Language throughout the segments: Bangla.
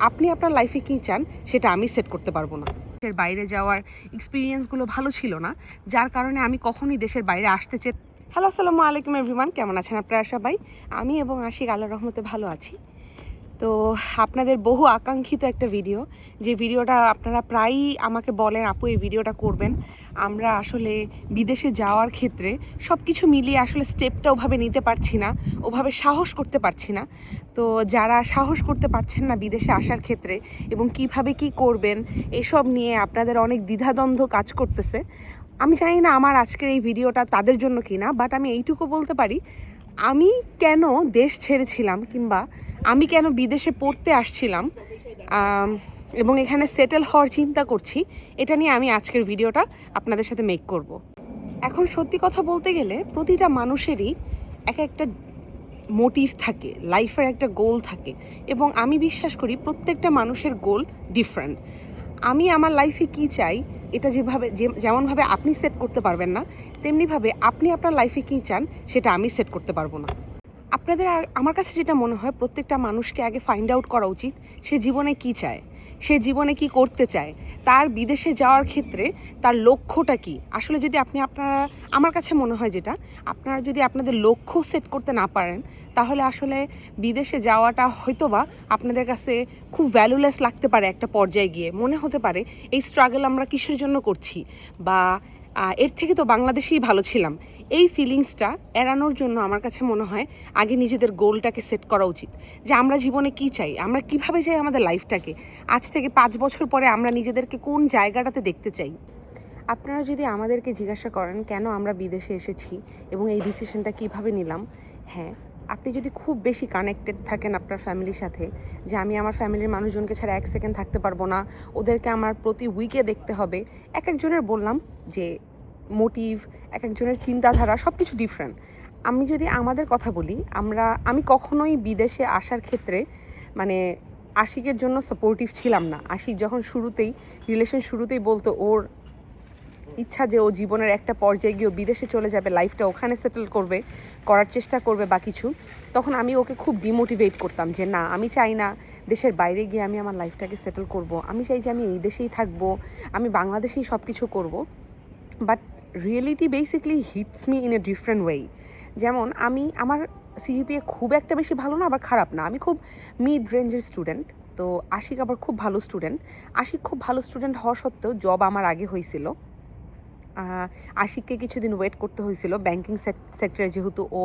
আপনি আপনার লাইফে কী চান সেটা আমি সেট করতে পারবো না। দেশের বাইরে যাওয়ার এক্সপিরিয়েন্সগুলো ভালো ছিল না, যার কারণে আমি কখনই দেশের বাইরে আসতে হ্যালো, আসসালামু আলাইকুম এভরিওয়ান, কেমন আছেন আপনারা সবাই? আমি এবং আশিক আল্লাহর রহমতে ভালো আছি। তো আপনাদের বহু আকাঙ্ক্ষিত একটা ভিডিও, যে ভিডিওটা আপনারা প্রায়ই আমাকে বলেন আপু এই ভিডিওটা করবেন। আমরা আসলে বিদেশে যাওয়ার ক্ষেত্রে সব কিছু মিলিয়ে আসলে স্টেপটা ওভাবে নিতে পারছি না, ওভাবে সাহস করতে পারছি না। তো যারা সাহস করতে পারছেন না বিদেশে আসার ক্ষেত্রে এবং কিভাবে কি করবেন এসব নিয়ে আপনাদের অনেক দ্বিধাদ্বন্দ্ব কাজ করতেছে। আমি জানি না আমার আজকের এই ভিডিওটা তাদের জন্য কি না, বাট আমি এইটুকু বলতে পারি আমি কেন দেশ ছেড়েছিলাম কিংবা আমি কেন বিদেশে পড়তে আসছিলাম এবং এখানে সেটেল হওয়ার চিন্তা করছি, এটা নিয়ে আমি আজকের ভিডিওটা আপনাদের সাথে মেক করব। এখন সত্যি কথা বলতে গেলে প্রতিটা মানুষেরই একটা মোটিভ থাকে, লাইফের একটা গোল থাকে, এবং আমি বিশ্বাস করি প্রত্যেকটা মানুষের গোল ডিফারেন্ট। আমি আমার লাইফে কি চাই এটা যেমনভাবে আপনি সেট করতে পারবেন না, তেমনিভাবে আপনি আপনার লাইফে কী চান সেটা আমি সেট করতে পারবো না। আমার কাছে যেটা মনে হয় প্রত্যেকটা মানুষকে আগে ফাইন্ড আউট করা উচিত সে জীবনে কি চায়, সে জীবনে কি করতে চায়, তার বিদেশে যাওয়ার ক্ষেত্রে তার লক্ষ্যটা কি। আসলে যদি আমার কাছে মনে হয় যেটা আপনারা যদি আপনাদের লক্ষ্য সেট করতে না পারেন, তাহলে আসলে বিদেশে যাওয়াটা হয়তোবা আপনাদের কাছে খুব ভ্যালুলেস লাগতে পারে। একটা পর্যায়ে গিয়ে মনে হতে পারে এই স্ট্রাগল আমরা কিসের জন্য করছি, বা এর থেকে তো বাংলাদেশেই ভালো ছিলাম। এই ফিলিংসটা এড়ানোর জন্য আমার কাছে মনে হয় আগে নিজেদের গোলটাকে সেট করা উচিত, যে আমরা জীবনে কি চাই, আমরা কিভাবে চাই আমাদের লাইফটাকে। আজ থেকে 5 বছর পরে আমরা নিজেদেরকে কোন জায়গাটাতে দেখতে চাই। আপনারা যদি আমাদেরকে জিজ্ঞাসা করেন কেন আমরা বিদেশে এসেছি এবং এই ডিসিশনটা কিভাবে নিলাম, হ্যাঁ, আপনি যদি খুব বেশি কানেক্টেড থাকেন আপনার ফ্যামিলির সাথে, যে আমি আমার ফ্যামিলির মানুষজনকে ছাড়া 1 সেকেন্ড থাকতে পারবো না, ওদেরকে আমার প্রতি উইকে দেখতে হবে। এক একজনের বললাম যে মোটিভ, এক একজনের চিন্তাধারা সব কিছু ডিফারেন্ট। আমি যদি আমাদের কথা বলি, আমি কখনোই বিদেশে আসার ক্ষেত্রে মানে আশিকের জন্য সাপোর্টিভ ছিলাম না। আশিক যখন রিলেশন শুরুতেই বলতো ওর ইচ্ছা যে ও জীবনের একটা পর্যায়ে গিয়ে বিদেশে চলে যাবে, লাইফটা ওখানে সেটেল করার চেষ্টা করবে বা কিছু, তখন আমি ওকে খুব ডিমোটিভেট করতাম যে না, আমি চাই না দেশের বাইরে গিয়ে আমি আমার লাইফটাকে সেটেল করব, আমি চাই যে আমি এই দেশেই থাকবো, আমি বাংলাদেশেই সব কিছু করবো। But reality basically hits me in a different way. যেমন আমার সিজিপিএ খুব একটা বেশি ভালো না, আবার খারাপ না, আমি খুব মিড রেঞ্জের স্টুডেন্ট। তো আশিক আবার খুব ভালো স্টুডেন্ট। আশিক খুব ভালো স্টুডেন্ট হওয়া সত্ত্বেও জব আমার আগে হয়েছিল। আশিককে কিছুদিন ওয়েট করতে হয়েছিল ব্যাংকিং সেক্টরে, যেহেতু ও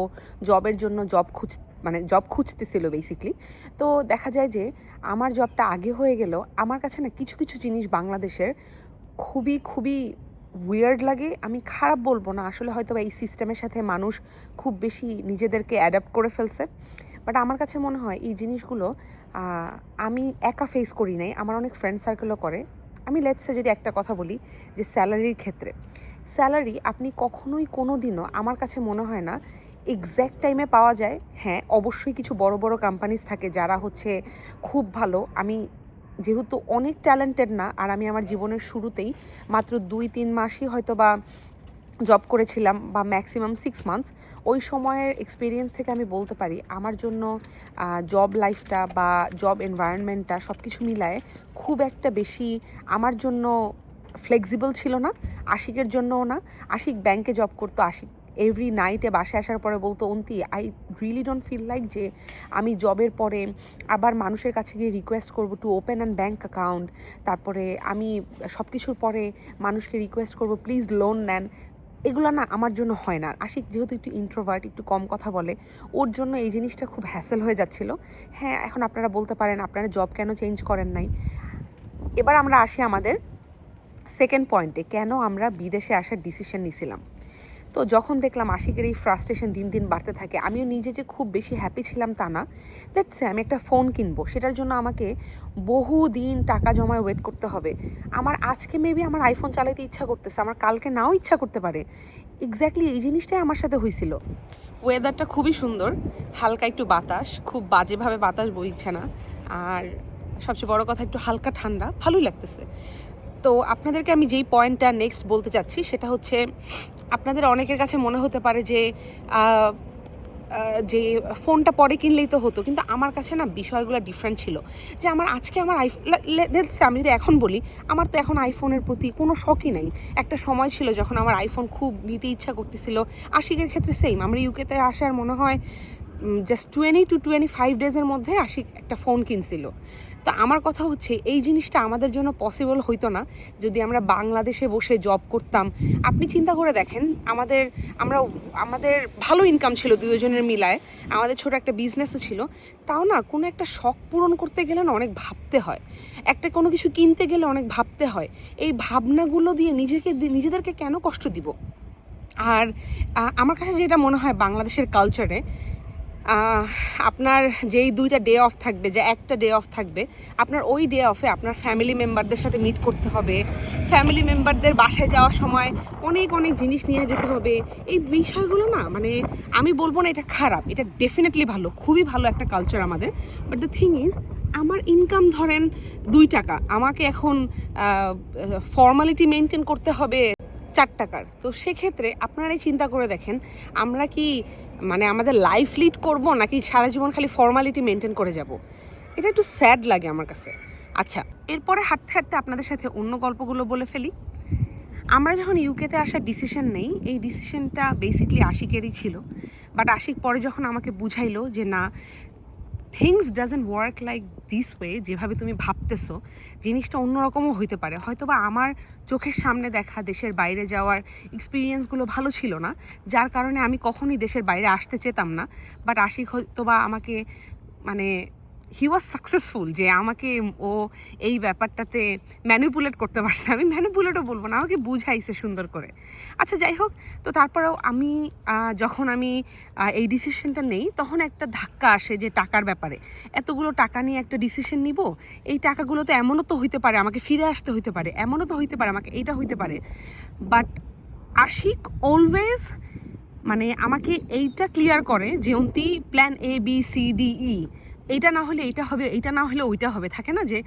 জবের জন্য জব খুঁজতেছিল বেসিকলি। তো দেখা যায় যে আমার জবটা আগে হয়ে গেল। আমার কাছে না কিছু কিছু জিনিস বাংলাদেশের খুবই খুবই উইয়ার্ড লাগে। আমি খারাপ বলবো না, আসলে হয়তো এই সিস্টেমের সাথে মানুষ খুব বেশি নিজেদেরকে অ্যাডাপ্ট করে ফেলছে। বাট আমার কাছে মনে হয় এই জিনিসগুলো আমি একা ফেস করি নাই, আমার অনেক ফ্রেন্ড সার্কেলও করে। আমি লেটসে যদি একটা কথা বলি, যে স্যালারির ক্ষেত্রে, স্যালারি আপনি কখনোই কোনো দিনও আমার কাছে মনে হয় না এক্স্যাক্ট টাইমে পাওয়া যায়। হ্যাঁ, অবশ্যই কিছু বড় বড় কোম্পানিজ থাকে যারা খুব ভালো। আমি যেহেতু অনেক ট্যালেন্টেড না, আর আমি আমার জীবনের শুরুতেই মাত্র 2-3 মাসই হয়তো বা জব করেছিলাম, বা ম্যাক্সিমাম 6 মান্থস, ওই সময়ের এক্সপিরিয়েন্স থেকে আমি বলতে পারি আমার জন্য জব লাইফটা বা জব এনভায়রনমেন্টটা সব কিছু মিলায়ে খুব একটা বেশি আমার জন্য ফ্লেক্সিবল ছিল না, আশিকের জন্যও না। আশিক ব্যাংকে জব করতো। আশিক এভরি নাইটে বাসায় আসার পরে বলতো, অন্তি I really don't feel like যে আমি জবের পরে আবার মানুষের কাছে গিয়ে রিকোয়েস্ট করবো to open an bank account, তারপরে আমি সব কিছুর পরে মানুষকে রিকোয়েস্ট করবো প্লিজ লোন নেন। এগুলো না আমার জন্য হয় না। আশিক যেহেতু একটু ইন্ট্রোভার্ট, একটু কম কথা বলে, ওর জন্য এই জিনিসটা খুব হ্যাসেল হয়ে যাচ্ছিল। হ্যাঁ, এখন আপনারা বলতে পারেন আপনারা জব কেন চেঞ্জ করেন নাই। এবার আমরা আসি আমাদের সেকেন্ড পয়েন্টে, কেন আমরা বিদেশে আসার ডিসিশন নিয়েছিলাম। তো যখন দেখলাম আশিকের এই ফ্রাস্ট্রেশন দিন দিন বাড়তে থাকে, আমিও নিজে যে খুব বেশি হ্যাপি ছিলাম তা না। দ্যাটসে আমি একটা ফোন কিনবো, সেটার জন্য আমাকে বহু দিন টাকা জমায় ওয়েট করতে হবে। আমার আজকে মেবি আমার আইফোন চালাতে ইচ্ছা করতেছে, আমার কালকে নাও ইচ্ছা করতে পারে। এক্স্যাক্টলি এই জিনিসটাই আমার সাথে হয়েছিল। ওয়েদারটা খুবই সুন্দর, হালকা একটু বাতাস, খুব বাজেভাবে বাতাস বইছে না, আর সবচেয়ে বড় কথা একটু হালকা ঠান্ডা, ভালোই লাগতেছে। তো আপনাদেরকে আমি যেই পয়েন্টটা নেক্সট বলতে চাচ্ছি সেটা হচ্ছে, আপনাদের অনেকের কাছে মনে হতে পারে যে যে ফোনটা পরে কিনলেই তো হতো, কিন্তু আমার কাছে না বিষয়গুলো ডিফারেন্ট ছিল। যে আমার আজকে আমার আমি যদি এখন বলি, আমার তো এখন আইফোনের প্রতি কোনো শখই নাই। একটা সময় ছিল যখন আমার আইফোন খুব নিতে ইচ্ছা করতেছিল। আশিকের ক্ষেত্রে সেম, আমরা ইউকেতে আসার মনে হয় জাস্ট 20 to 25 ডেজের মধ্যে আশিক একটা ফোন কিনছিল। তো আমার কথা হচ্ছে এই জিনিসটা আমাদের জন্য পসিবল হইতো না যদি আমরা বাংলাদেশে বসে জব করতাম। আপনি চিন্তা করে দেখেন, আমাদের ভালো ইনকাম ছিল দুজনের মিলায়, আমাদের ছোট একটা বিজনেসও ছিল। তাও না কোনো একটা শখ পূরণ করতে গেলে না অনেক ভাবতে হয়, একটা কোনো কিছু কিনতে গেলে অনেক ভাবতে হয়। এই ভাবনাগুলো দিয়ে নিজেদেরকে কেন কষ্ট দিব? আর আমার কাছে যেটা মনে হয় বাংলাদেশের কালচারে, আপনার যেই 2টা ডে অফ থাকবে, যে একটা ডে অফ থাকবে, আপনার ওই ডে অফে আপনার ফ্যামিলি মেম্বারদের সাথে মিট করতে হবে, ফ্যামিলি মেম্বারদের বাসায় যাওয়ার সময় অনেক অনেক জিনিস নিয়ে যেতে হবে। এই বিষয়গুলো না, মানে আমি বলবো না এটা খারাপ, এটা ডেফিনেটলি ভালো, খুবই ভালো একটা কালচার আমাদের। বাট দ্য থিং ইজ, আমার ইনকাম ধরেন 2 টাকা, আমাকে এখন ফর্মালিটি মেনটেন করতে হবে 4 টাকার। তো সেক্ষেত্রে আপনারাই চিন্তা করে দেখেন, আমরা কি মানে আমাদের লাইফ লিড করব নাকি সারা জীবন খালি ফর্মালিটি মেনটেন করে যাব? এটা একটু স্যাড লাগে আমার কাছে। আচ্ছা, এরপরে হাঁটতে হাঁটতে আপনাদের সাথে অন্য গল্পগুলো বলে ফেলি। আমরা যখন ইউকেতে আসার ডিসিশন নেই, এই ডিসিশনটা বেসিকলি আশিকেরই ছিল। বাট আশিক পরে যখন আমাকে বুঝাইলো যে না, things doesn't work like this way, যেভাবে তুমি ভাবতেছো জিনিসটা অন্যরকমও হইতে পারে। হয়তো বা আমার চোখের সামনে দেখা দেশের বাইরে যাওয়ার এক্সপিরিয়েন্সগুলো ভালো ছিল না, যার কারণে আমি কখনই দেশের বাইরে আসতে চেতাম না। বাট আশিক হয়তো বা আমাকে, মানে হি ওয়াজ সাকসেসফুল যে আমাকে ও এই ব্যাপারটাতে ম্যানিপুলেট করতে পারছে। আমি ম্যানিপুলেটও বলবো না, আমাকে বুঝাইছে সুন্দর করে। আচ্ছা যাই হোক, তো তারপরেও আমি যখন আমি এই ডিসিশনটা নেই, তখন একটা ধাক্কা আসে যে টাকার ব্যাপারে। এতগুলো টাকা নিয়ে একটা ডিসিশন নিব, এই টাকাগুলো তো এমনও তো হইতে পারে আমাকে ফিরে আসতে হইতে পারে, এমনও তো হইতে পারে আমাকে এইটা হইতে পারে। বাট আশিক অলওয়েজ মানে আমাকে এইটা ক্লিয়ার করে যে অন্তি প্ল্যান ABCDE, এইটা না হলে এইটা হবে, এইটা না হলে ওইটা হবে। থাকে না যে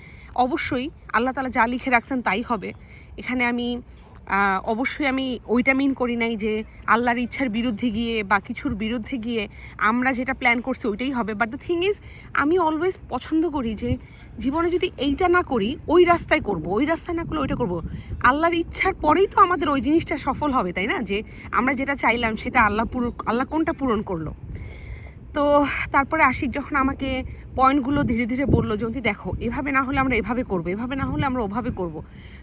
অবশ্যই আল্লাহ তাআলা যা লিখে রাখছেন তাই হবে। এখানে আমি অবশ্যই আমি ওইটা মিন করি নাই যে আল্লাহর ইচ্ছার বিরুদ্ধে গিয়ে বা কিছুর বিরুদ্ধে গিয়ে আমরা যেটা প্ল্যান করছি ওইটাই হবে। বাট দ্য থিং ইজ, আমি অলওয়েজ পছন্দ করি যে জীবনে যদি এইটা না করি ওই রাস্তায় করব, ওই রাস্তায় না করলে ওইটা করব। আল্লাহর ইচ্ছার পরেই তো আমাদের ওই জিনিসটা সফল হবে, তাই না? যে আমরা যেটা চাইলাম সেটা আল্লাহ কোনটা পূরণ করলো। তো তারপরে আশিক যখন আমাকে পয়েন্টগুলো ধীরে ধীরে বললো, যদি দেখো এভাবে না হলে আমরা এভাবে করবো, এভাবে না হলে আমরা ওভাবে করবো।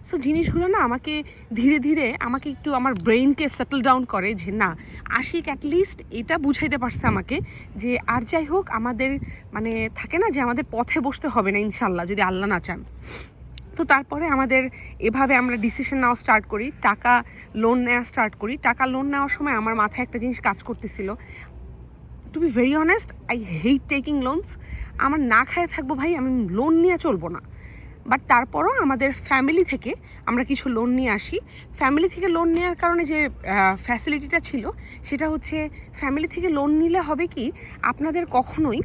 সো জিনিসগুলো না আমাকে ধীরে ধীরে আমাকে একটু আমার ব্রেইনকে সেটেল ডাউন করে যে না, আশিক অ্যাটলিস্ট এটা বুঝাইতে পারছে আমাকে যে আর যাই হোক আমাদের মানে থাকে না যে আমাদের পথে বসতে হবে না ইনশাল্লাহ, যদি আল্লাহ না চান। তো তারপরে আমাদের এভাবে আমরা ডিসিশন নেওয়া স্টার্ট করি, টাকা লোন নেওয়া স্টার্ট করি। টাকা লোন নেওয়ার সময় আমার মাথায় একটা জিনিস কাজ করতেছিল, to be very honest, I hate taking loans. আমার না খায় থাকবো ভাই, আমি লোন নিয়ে চলবো না। বাট তারপরও আমাদের ফ্যামিলি থেকে আমরা কিছু লোন নিয়ে আসি। ফ্যামিলি থেকে লোন নেওয়ার কারণে যে ফ্যাসিলিটিটা ছিল সেটা হচ্ছে, ফ্যামিলি থেকে লোন নিলে হবে কি, আপনাদের কখনোই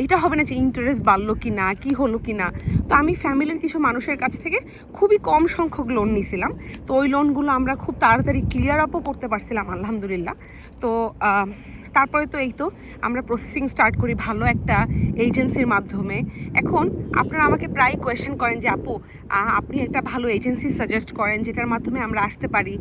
এটা হবে না যে ইন্টারেস্ট বাড়লো কি না, কি হলো কি না। তো আমি ফ্যামিলির কিছু মানুষের কাছ থেকে খুবই কম সংখ্যক লোন নিয়েছিলাম। তো ওই লোনগুলো আমরা খুব তাড়াতাড়ি ক্লিয়ার আপও করতে পারছিলাম আলহামদুলিল্লাহ। তো তারপরে তো এই তো আমরা প্রসেসিং স্টার্ট করি ভালো একটা এজেন্সির মাধ্যমে। এখন আপনারা আমাকে প্রায় কোয়েশ্চেন করেন যে আপু আপনি একটা ভালো এজেন্সি সাজেস্ট করেন যেটার মাধ্যমে আমরা আসতে পারি,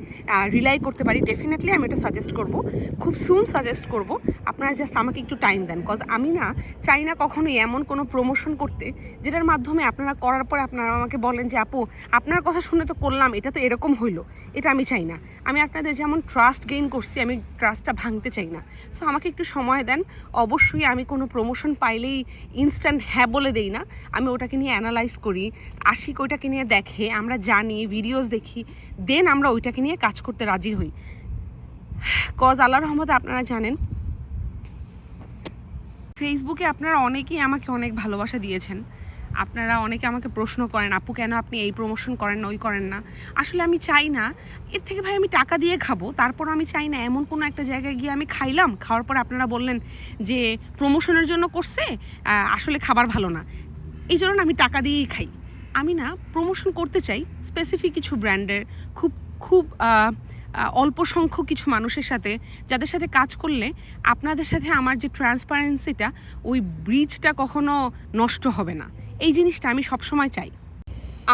রিলাই করতে পারি। ডেফিনেটলি আমি এটা সাজেস্ট করব, খুব সুন সাজেস্ট করব। আপনারা জাস্ট আমাকে একটু টাইম দেন, কজ আমি না চাই না কখনোই এমন কোনো প্রমোশন করতে যেটার মাধ্যমে আপনারা করার পরে আপনারা আমাকে বলেন যে আপু আপনার কথা শুনে তো করলাম, এটা তো এরকম হইলো। এটা আমি চাই না। আমি আপনাদের যেমন ট্রাস্ট গেইন করছি, আমি ট্রাস্টটা ভাঙতে চাই না। সো আমাকে একটু সময় দেন। অবশ্যই আমি কোনো প্রমোশন পাইলেই ইনস্ট্যান্ট হ্যাঁ বলে দেই না, আমি ওটাকে নিয়ে অ্যানালাইজ করি, আশিক ওইটাকে নিয়ে দেখে, আমরা জানি, ভিডিওস দেখি, দেন আমরা ওইটাকে নিয়ে কাজ করতে রাজি হই। কজ আল্লাহর রহমতে আপনারা জানেন ফেসবুকে আপনারা অনেকেই আমাকে অনেক ভালোবাসা দিয়েছেন। আপনারা অনেকে আমাকে প্রশ্ন করেন আপু কেন আপনি এই প্রমোশন করেন না, ওই করেন না। আসলে আমি চাই না এর থেকে ভাই আমি টাকা দিয়ে খাবো, তারপর আমি চাই না এমন কোনো একটা জায়গায় গিয়ে আমি খাইলাম, খাওয়ার পর আপনারা বললেন যে প্রমোশনের জন্য করছে, আসলে খাবার ভালো না, এই জন্য আমি টাকা দিয়েই খাই। আমি না প্রমোশন করতে চাই স্পেসিফিক কিছু ব্র্যান্ডের, খুব খুব অল্প সংখ্যক কিছু মানুষের সাথে, যাদের সাথে কাজ করলে আপনাদের সাথে আমার যে ট্রান্সপারেন্সিটা, ওই ব্রিজটা কখনো নষ্ট হবে না। এই জিনিসটা আমি সবসময় চাই।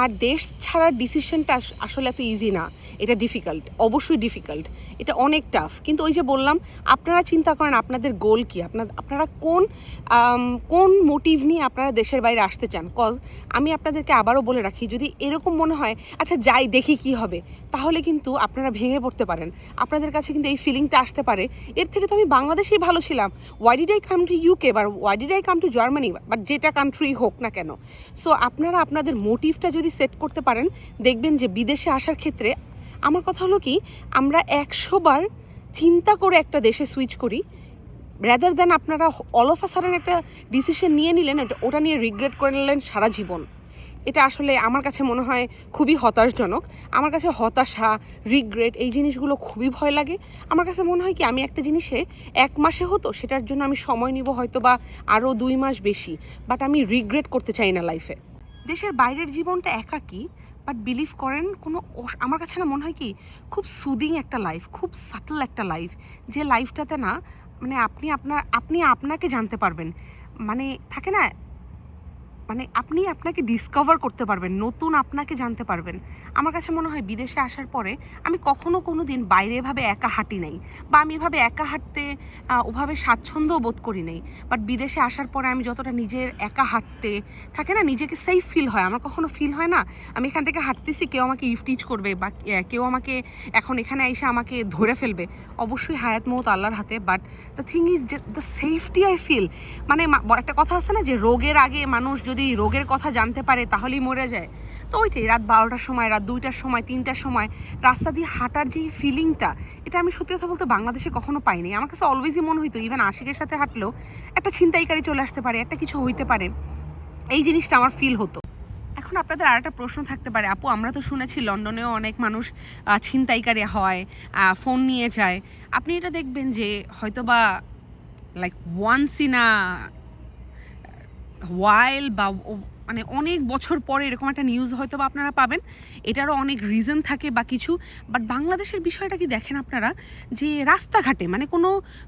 আর দেশ ছাড়ার ডিসিশনটা আসলে এত ইজি না, এটা ডিফিকাল্ট, অবশ্যই ডিফিকাল্ট, এটা অনেক টাফ। কিন্তু ওই যে বললাম, আপনারা চিন্তা করেন আপনাদের গোল কী, আপনারা কোন মোটিভ নিয়ে আপনারা দেশের বাইরে আসতে চান। কজ আমি আপনাদেরকে আবারও বলে রাখি, যদি এরকম মনে হয় আচ্ছা যাই দেখি কি হবে, তাহলে কিন্তু আপনারা ভেঙে পড়তে পারেন। আপনাদের কাছে কিন্তু এই ফিলিংটা আসতে পারে, এর থেকে তো আমি বাংলাদেশেই ভালো ছিলাম, why did I come to UK বা why did I come to Germany, but যেটা কান্ট্রি হোক না কেন। সো আপনারা আপনাদের মোটিভটা যদি সেট করতে পারেন, দেখবেন যে বিদেশে আসার ক্ষেত্রে, আমার কথা হলো কি, আমরা 100 বার চিন্তা করে একটা দেশে সুইচ করি, রেদার দ্যান আপনারা অল অফ আ সাডেন একটা ডিসিশন নিয়ে নিলেন, ওটা নিয়ে রিগ্রেট করে নিলেন সারা জীবন। এটা আসলে আমার কাছে মনে হয় খুবই হতাশজনক। আমার কাছে হতাশা, রিগ্রেট, এই জিনিসগুলো খুবই ভয় লাগে। আমার কাছে মনে হয় কি, আমি একটা জিনিসে 1 মাসে হতো, সেটার জন্য আমি সময় নিব হয়তো বা আরও 2 মাস বেশি, বাট আমি রিগ্রেট করতে চাই না লাইফে। দেশের বাইরের জীবনটা একাকী, বাট বিলিভ করেন আমার কাছে না মনে হয় কি, খুব সুদিং একটা লাইফ, খুব সাটল একটা লাইফ, যে লাইফটাতে না মানে আপনি আপনাকে জানতে পারবেন, মানে থাকে না, মানে আপনি আপনাকে ডিসকভার করতে পারবেন, নতুন আপনাকে জানতে পারবেন। আমার কাছে মনে হয় বিদেশে আসার পরে আমি কোনো দিন বাইরে এভাবে একা হাঁটি নাই, বা আমি এভাবে একা হাঁটতে ওভাবে স্বাচ্ছন্দ্য বোধ করি নাই। বাট বিদেশে আসার পরে আমি যতটা নিজের একা হাঁটতে থাকে না, নিজেকে সেফ ফিল হয়, আমার কখনো ফিল হয় না আমি এখান থেকে হাঁটতেছি কেউ আমাকে ইফটিজ করবে, বা কেউ আমাকে এখন এখানে এসে আমাকে ধরে ফেলবে। অবশ্যই হায়াত মৌত আল্লাহর হাতে, বাট দ্য থিং ইজ যে দ্য সেফটি আই ফিল। মানে একটা কথা আছে না যে রোগের আগে মানুষ যদি রোগের কথা জানতে পারে তাহলেই মরে যায়। তো ওইটাই, রাত 12টার সময়, রাত 2টার সময়, 3টার সময় রাস্তা দিয়ে হাঁটার যে ফিলিংটা, এটা আমি সত্যি কথা বলতে বাংলাদেশে কখনো পাইনি। আমার কাছে অলওয়েজই মনে হইতো, ইভেন আশিকের সাথে হাঁটলেও একটা ছিনতাইকারী চলে আসতে পারে, একটা কিছু হইতে পারে, এই জিনিসটা আমার ফিল হতো। এখন আপনাদের আর একটা প্রশ্ন থাকতে পারে, আপু আমরা তো শুনেছি লন্ডনেও অনেক মানুষ ছিনতাইকারী হয়, ফোন নিয়ে যায়। আপনি এটা দেখবেন যে হয়তোবা লাইক ওয়ান্স ইন আ ওয়াইল, বা মানে অনেক বছর পরে এরকম একটা নিউজ হয়তো বা আপনারা পাবেন। এটারও অনেক রিজন থাকে বা কিছু। বাট বাংলাদেশের বিষয়টা কি দেখেন আপনারা, যে রাস্তাঘাটে মানে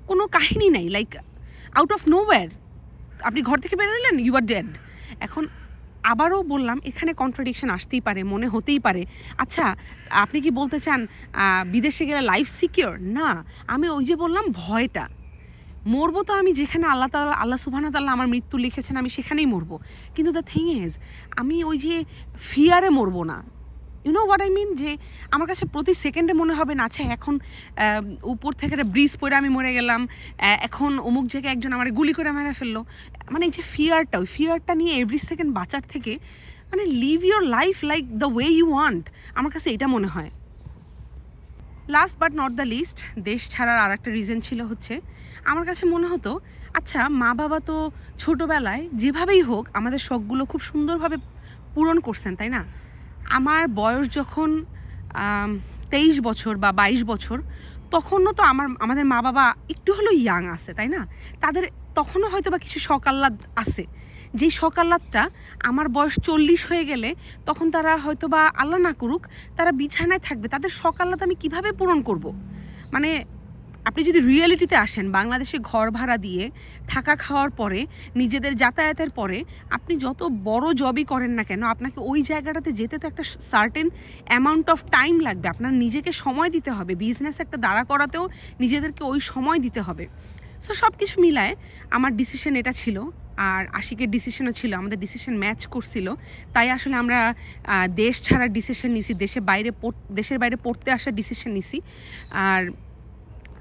কোনো কাহিনী নাই, লাইক আউট অফ নোওয়্যার আপনি ঘর থেকে বেরোলেন, ইউ আর ডেড। এখন আবারও বললাম, এখানে কন্ট্রাডিকশন আসতেই পারে, মনে হতেই পারে আচ্ছা আপনি কি বলতে চান বিদেশে গেলে লাইফ সিকিউর না? আমি ওই যে বললাম ভয়টা, মরবো তো আমি যেখানে আল্লাহ সুবহানাহু তাআলা আমার মৃত্যু লিখেছেন, আমি সেখানেই মরবো। কিন্তু দ্য থিং ইজ, আমি ওই যে ফিয়ারে মরবো না। You know what I mean, যে আমার কাছে প্রতি সেকেন্ডে মনে হবে না আচ্ছা এখন উপর থেকে একটা ব্রিজ পড়ে আমি মরে গেলাম, এখন অমুক জায়গায় একজন আমার গুলি করে মেরে ফেললো। মানে এই যে ফিয়ারটা, ওই ফিয়ারটা নিয়ে এভরি সেকেন্ড বাঁচার থেকে মানে live your life like the way you want, আমার কাছে এটা মনে হয়। Last but not the least, দেশ ছাড়ার আর একটা রিজন ছিল হচ্ছে, আমার কাছে মনে হতো আচ্ছা মা বাবা তো ছোটোবেলায় যেভাবেই হোক আমাদের শখগুলো খুব সুন্দরভাবে পূরণ করছেন, তাই না? আমার বয়স যখন 23 বছর বা 22 বছর, তখনও তো আমাদের মা বাবা একটু হলেও ইয়াং আছে, তাই না? তাদের তখনও হয়তো বা কিছু শখ আহ্লাদ আছে, যেই শখ আহ্লাদটা আমার বয়স 40 হয়ে গেলে তখন তারা হয়তো বা আল্লাহ না করুক তারা বিছানায় থাকবে, তাদের শখ আহ্লাদ আমি কীভাবে পূরণ করব? মানে আপনি যদি রিয়েলিটিতে আসেন, বাংলাদেশে ঘর ভাড়া দিয়ে থাকা খাওয়ার পরে, নিজেদের যাতায়াতের পরে, আপনি যত বড় জবই করেন না কেন, আপনাকে ওই জায়গাটাতে যেতে তো একটা সার্টেন অ্যামাউন্ট অফ টাইম লাগবে, আপনার নিজেকে সময় দিতে হবে, বিজনেস একটা দাঁড়া করাতেও নিজেদেরকে ওই সময় দিতে হবে। সো সব কিছু মিলায় আমার ডিসিশন এটা ছিল, আর আশিকের ডিসিশনও ছিল, আমাদের ডিসিশন ম্যাচ করছিল, তাই আসলে আমরা দেশ ছাড়ার ডিসিশন নিছি, দেশের বাইরে পড়তে আসার ডিসিশন নিছি। আর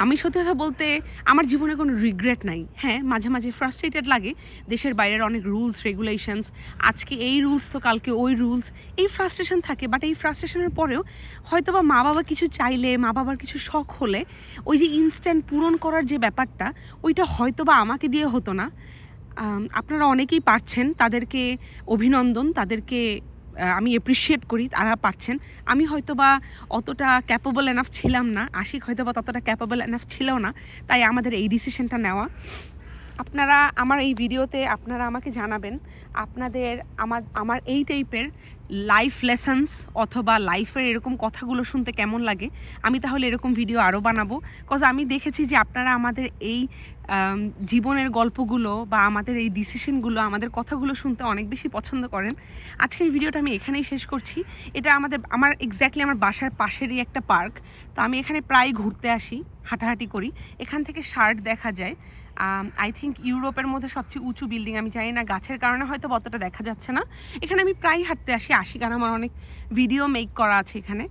আমি সত্যি কথা বলতে আমার জীবনে কোনো রিগ্রেট নাই। হ্যাঁ, মাঝে মাঝে ফ্রাস্ট্রেটেড লাগে, দেশের বাইরের অনেক রুলস রেগুলেশনস, আজকে এই রুলস তো কালকে ওই রুলস, এই ফ্রাস্ট্রেশন থাকে। বাট এই ফ্রাস্ট্রেশনের পরেও হয়তো বা মা বাবা কিছু চাইলে, মা বাবার কিছু শখ হলে ওই যে ইনস্ট্যান্ট পূরণ করার যে ব্যাপারটা, ওইটা হয়তো বা আমাকে দিয়ে হতো না। আপনারা অনেকেই পারছেন, তাদেরকে অভিনন্দন, তাদেরকে আমি অ্যাপ্রিসিয়েট করি, তারা পারছেন। আমি হয়তো বা অতটা ক্যাপেবল এনাফ ছিলাম না, আশিক হয়তো বা ততটা ক্যাপেবল এনাফ ছিল না, তাই আমাদের এই ডিসিশনটা নেওয়া। আপনারা আমার এই ভিডিওতে আপনারা আমাকে জানাবেন আপনাদের আমার এই টাইপের লাইফ লেসন্স অথবা লাইফের এরকম কথাগুলো শুনতে কেমন লাগে। আমি তাহলে এরকম ভিডিও আরও বানাবো, কজ আমি দেখেছি যে আপনারা আমাদের এই জীবনের গল্পগুলো বা আমাদের এই ডিসিশনগুলো, আমাদের কথাগুলো শুনতে অনেক বেশি পছন্দ করেন। আজকের ভিডিওটা আমি এখানেই শেষ করছি। এটা আমার এক্স্যাক্টলি আমার বাসার পাশেরই একটা পার্ক। তো আমি এখানে প্রায় ঘুরতে আসি, হাঁটাহাঁটি করি। এখান থেকে শার্ট দেখা যায়। আই থিঙ্ক ইউরোপের মধ্যে সবচেয়ে উঁচু বিল্ডিং, আমি জানি না গাছের কারণে হয়তো অতটা দেখা যাচ্ছে না। এখানে আমি প্রায় হাঁটতে আসি, কারণ আমার অনেক ভিডিও মেক করা আছে এখানে।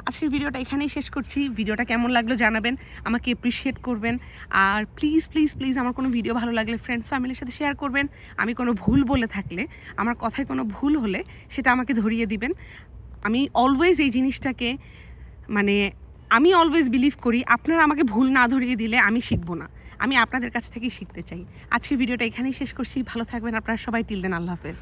আজকের ভিডিওটা এখানেই শেষ করছি। ভিডিওটা কেমন লাগলো জানাবেন, আমাকে অ্যাপ্রিসিয়েট করবেন। আর প্লিজ প্লিজ প্লিজ আমার কোনো ভিডিও ভালো লাগলে ফ্রেন্ডস ফ্যামিলির সাথে শেয়ার করবেন। আমি কোনো ভুল বলে থাকলে, আমার কথায় কোনো ভুল হলে সেটা আমাকে ধরিয়ে দিবেন। আমি অলওয়েজ এই জিনিসটাকে আমি অলওয়েজ বিলিভ করি, আপনারা আমাকে ভুল না ধরিয়ে দিলে আমি শিখবো না। আমি আপনাদের কাছ থেকেই শিখতে চাই। আজকের ভিডিওটা এখানেই শেষ করছি। ভালো থাকবেন আপনারা সবাই। টিল দেন, আল্লাহ হাফেজ।